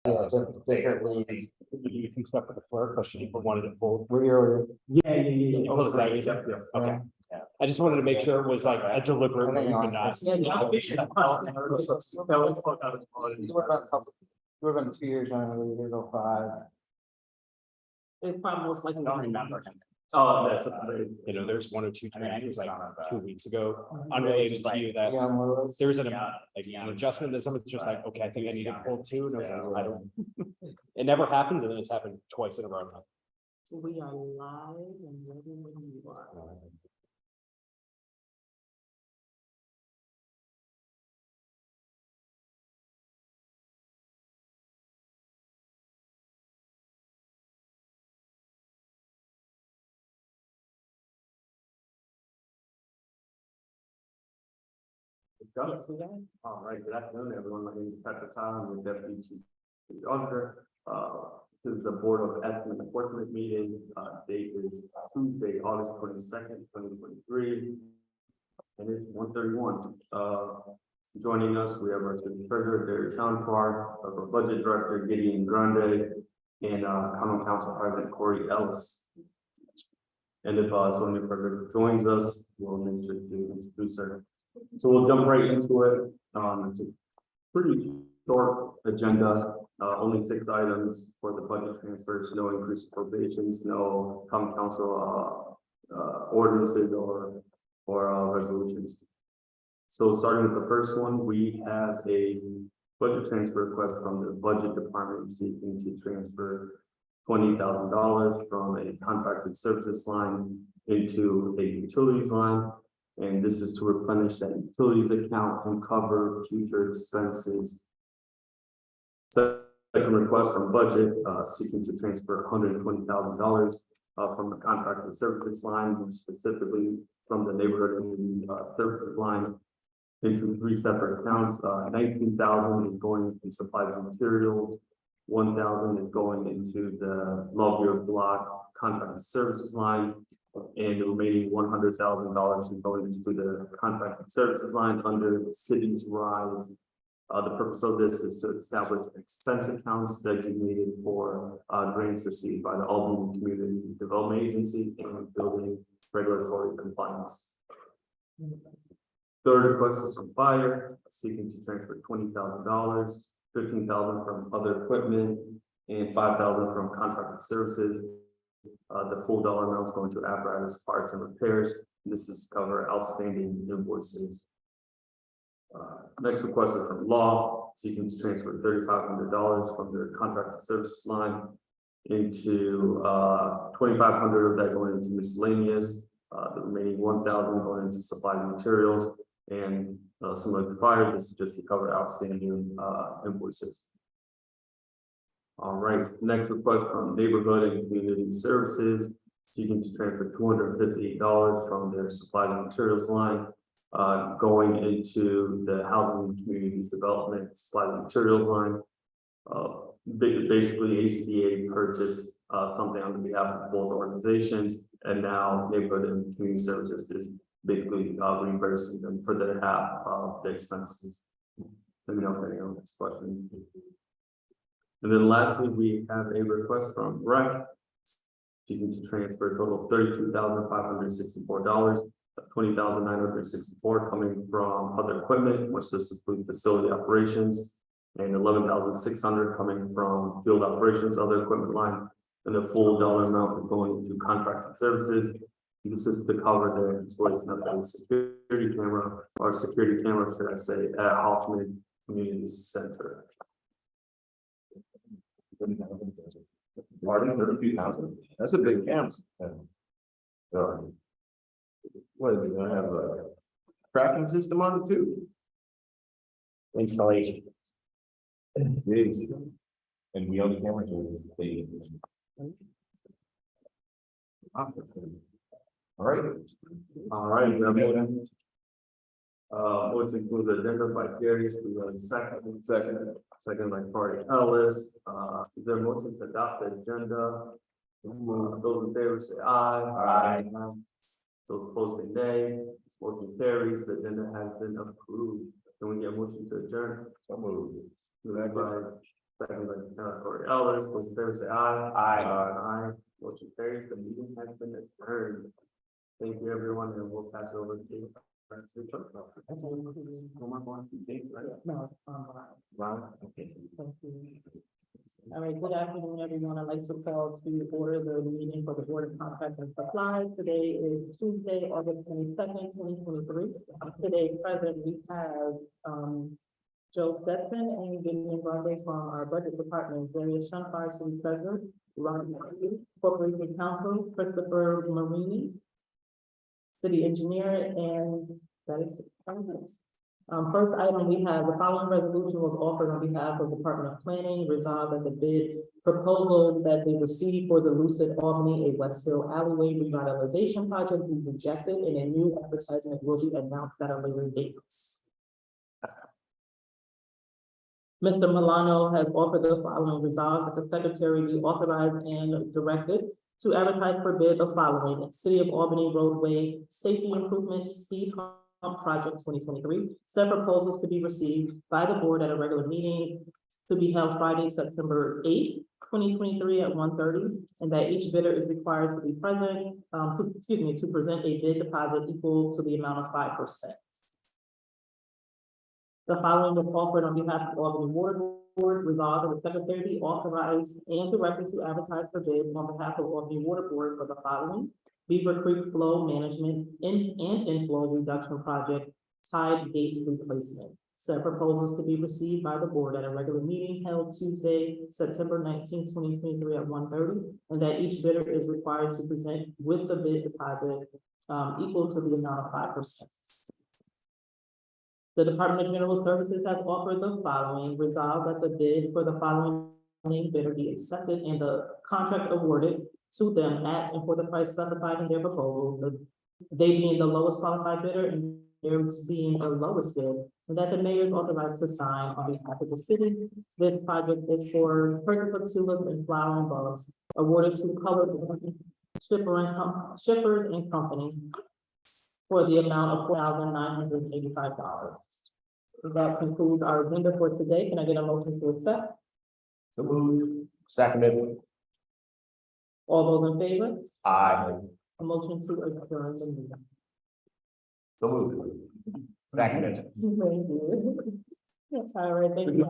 the different leads. You can stuff with the clerk, or should you put one of the both? We're. Yeah. Oh, the right, okay. I just wanted to make sure it was like a deliberate move and not. We're going 2 years on, there's 5. It's probably most likely. I don't remember. Oh, that's, you know, there's 1 or 2 transfers like 2 weeks ago, unrelated to you that Yeah, Lewis. there's an adjustment that someone's just like, okay, I think I need to pull 2. And I was like, I don't. It never happens, and then it's happened twice in a row. We are live and ready when you are. Yes, we are. All right, good afternoon, everyone. My name is Patrick Tyler. I'm the Deputy Chief Auditor. This is the Board of Estimate Apportionment meeting. Date is Tuesday, August 22nd, 2023. And it's 1:31. Joining us, we have our City Treasurer, Derek Shankar, our Budget Director, Gideon Grande, and Common Council President Corey Ellis. And if someone further joins us, we'll make sure to introduce her. So we'll jump right into it. It's a pretty short agenda, only 6 items for the budget transfers, no increased appropriations, no common council ordinances or resolutions. So starting with the first one, we have a budget transfer request from the budget department seeking to transfer $20,000 from a contracted services line into a utilities line. And this is to replenish that utilities account and cover future expenses. Second request from budget, seeking to transfer $120,000 from the contracted services line, specifically from the neighborhood and services line, into 3 separate accounts. 19,000 is going in supplies and materials. 1,000 is going into the Loveyear Block contracted services line. And the remaining $100,000 is going into the contracted services line under the city's rise. The purpose of this is to establish expense accounts designated for grants received by the Albany Community Development Agency and building regulatory compliance. Third request is from fire, seeking to transfer $20,000, $15,000 from other equipment, and $5,000 from contracted services. The full dollar amount is going to apparatus, parts, and repairs. This is to cover outstanding invoices. Next request is from law, seeking to transfer $3,500 from their contracted services line into $2,500 of that going into miscellaneous. The remaining $1,000 going into supply and materials, and similar to fire, this is just to cover outstanding invoices. All right, next request from Neighborhood and Community Services, seeking to transfer $258 from their supplies and materials line, going into the Housing and Community Development supplies and materials line. Basically, ACDA purchased something on behalf of both organizations, and now Neighborhood and Community Services is basically reimbursing them for their half of the expenses. Let me know if anyone has questions. And then lastly, we have a request from REC seeking to transfer a total of $32,564, $20,964 coming from other equipment, more specifically facility operations, and $11,600 coming from field operations, other equipment line, and the full dollar amount is going to contracted services. This is to cover the installation of a security camera, or security camera, should I say, at Hoffman Community Center. Pardon, 32,000. That's a big camp. What are they gonna have a tracking system on it too? Installation. Jeez. And we own the cameras. All right. We have motion to the agenda by Darius, we have a second by Corey Ellis. Is there a motion to adopt the agenda? Those in favor say aye. Those opposed say nay. Motion carries. The agenda has been approved. Can we get a motion to adjourn? So moved. Moved by second by Corey Ellis, those in favor say aye. Aye. Motion carries, the meeting has been adjourned. Thank you, everyone, and we'll pass it over to you. One more one, Dave, right? No, Ron, okay. thank you. All right, good afternoon, everyone. I'd like to call to order the meeting for the Board of Contract and Supply. Today is Tuesday, August 22nd, 2023. Today, present, we have, Joe Stetson and Vivian Grande from our Budget Department, Darius Shankar, City Treasurer, Ron Corporation Counsel, Christopher Marini, City Engineer, and that is. First item, we have the following resolution was offered on behalf of the Department of Planning, resolved that the bid proposal that they received for the Lucid Albany, a Westfield alleyway revitalization project be rejected, and a new advertisement will be announced at a later date. Mr. Milano has offered the following resolve that the secretary be authorized and directed to advertise for bid the following: City of Albany roadway safety improvements speed hump project 2023. Said proposals to be received by the board at a regular meeting to be held Friday, September 8th, 2023 at 1:30, and that each bidder is required to be present, to present a bid deposit equal to the amount of 5%. The following was offered on behalf of Albany Water Board, resolved that the secretary be authorized and directed to advertise for bid on behalf of Albany Water Board for the following: Beaver Creek Flow Management and Inflow Reduction Project Tide Gate Replacement. Said proposals to be received by the board at a regular meeting held Tuesday, September 19th, 2023 at 1:30, and that each bidder is required to present with the bid deposit equal to the amount of 5%. The Department of General Services has offered the following: resolved that the bid for the following bidder be accepted and the contract awarded to them at and for the price specified in their proposal, they being the lowest qualified bidder and theirs being the lowest bid, and that the mayor is authorized to sign on behalf of the city. This project is for purchase of tulips and flowering bulbs awarded to Colored Shippers and Company for the amount of $4,985. That concludes our agenda for today. Can I get a motion to accept? So moved. Seconded. All those in favor? Aye. A motion to adjourn the meeting. So moved. Seconded. Thank you. All right, thank you.